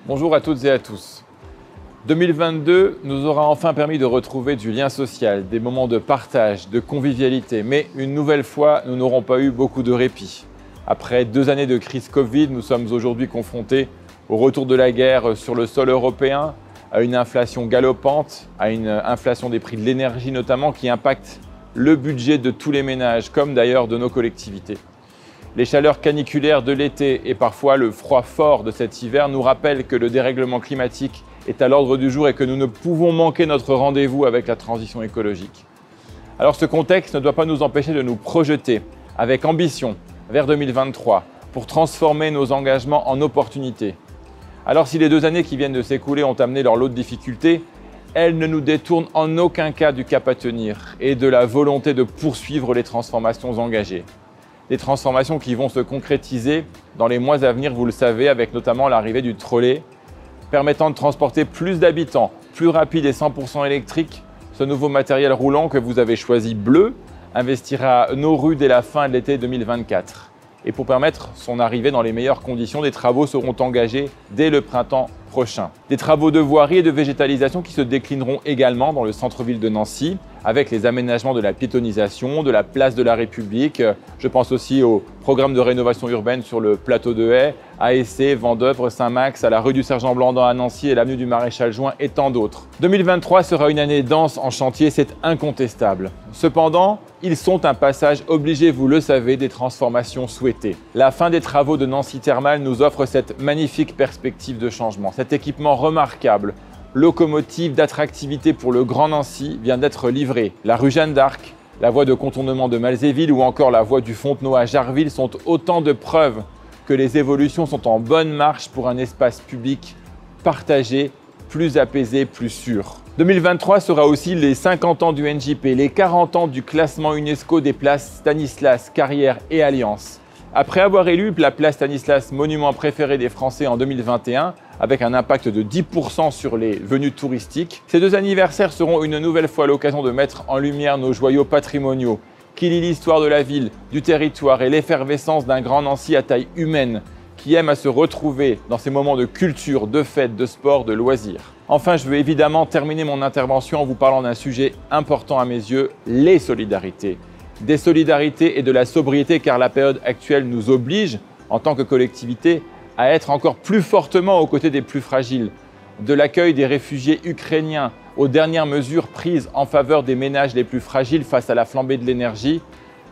Bonjour à toutes et à tous. 2022 nous aura enfin permis de retrouver du lien social, des moments de partage, de convivialité. Mais une nouvelle fois, nous n'aurons pas eu beaucoup de répit. Après 2 années de crise Covid, nous sommes aujourd'hui confrontés au retour de la guerre sur le sol européen, à une inflation galopante, à une inflation des prix de l'énergie notamment qui impacte le budget de tous les ménages, comme d'ailleurs de nos collectivités. Les chaleurs caniculaires de l'été et parfois le froid fort de cet hiver nous rappellent que le dérèglement climatique est à l'ordre du jour et que nous ne pouvons manquer notre rendez-vous avec la transition écologique. Alors ce contexte ne doit pas nous empêcher de nous projeter avec ambition vers 2023 pour transformer nos engagements en opportunités. Alors si les 2 années qui viennent de s'écouler ont amené leur lot de difficultés, elles ne nous détournent en aucun cas du cap à tenir et de la volonté de poursuivre les transformations engagées. Des transformations qui vont se concrétiser dans les mois à venir, vous le savez, avec notamment l'arrivée du trolley, permettant de transporter plus d'habitants, plus rapide et 100% électrique. Ce nouveau matériel roulant que vous avez choisi bleu investira nos rues dès la fin de l'été 2024. Et pour permettre son arrivée dans les meilleures conditions, des travaux seront engagés dès le printemps prochain. Des travaux de voirie et de végétalisation qui se déclineront également dans le centre-ville de Nancy, avec les aménagements de la piétonisation, de la place de la République. Je pense aussi au programme de rénovation urbaine sur le plateau de Haye, à Essé, Vendeuvre, Saint-Max, à la rue du Sergent-Blandan à Nancy et l'avenue du Maréchal Juin et tant d'autres. 2023 sera une année dense en chantier, c'est incontestable. Cependant, ils sont un passage obligé, vous le savez, des transformations souhaitées. La fin des travaux de Nancy Thermal nous offre cette magnifique perspective de changement. Cet équipement remarquable, locomotive d'attractivité pour le Grand Nancy, vient d'être livré. La rue Jeanne d'Arc, la voie de contournement de Malzéville ou encore la voie du Fontenoy à Jarville sont autant de preuves que les évolutions sont en bonne marche pour un espace public partagé, plus apaisé, plus sûr. 2023 sera aussi les 50 ans du NJP, les 40 ans du classement UNESCO des places Stanislas, Carrière et Alliance. Après avoir élu la place Stanislas monument préféré des Français en 2021, avec un impact de 10% sur les venues touristiques, ces 2 anniversaires seront une nouvelle fois l'occasion de mettre en lumière nos joyaux patrimoniaux, qui lient l'histoire de la ville, du territoire et l'effervescence d'un Grand Nancy à taille humaine, qui aime à se retrouver dans ces moments de culture, de fête, de sport, de loisirs. Enfin, je veux évidemment terminer mon intervention en vous parlant d'un sujet important à mes yeux, les solidarités. Des solidarités et de la sobriété car la période actuelle nous oblige, en tant que collectivité, à être encore plus fortement aux côtés des plus fragiles. De l'accueil des réfugiés ukrainiens aux dernières mesures prises en faveur des ménages les plus fragiles face à la flambée de l'énergie,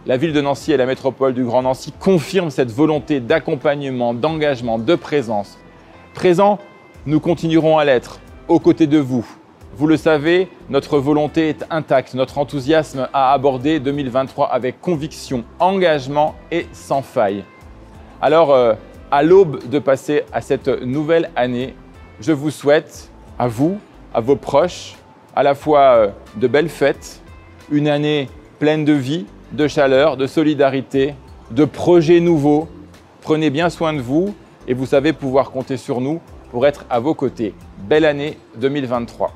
la ville de Nancy et la métropole du Grand Nancy confirment cette volonté d'accompagnement, d'engagement, de présence. Présents, nous continuerons à l'être, aux côtés de vous. Vous le savez, notre volonté est intacte, notre enthousiasme à aborder 2023 avec conviction, engagement et sans faille. Alors, à l'aube de passer à cette nouvelle année, je vous souhaite, à vous, à vos proches, à la fois de belles fêtes, une année pleine de vie, de chaleur, de solidarité, de projets nouveaux. Prenez bien soin de vous et vous savez pouvoir compter sur nous pour être à vos côtés. Belle année 2023.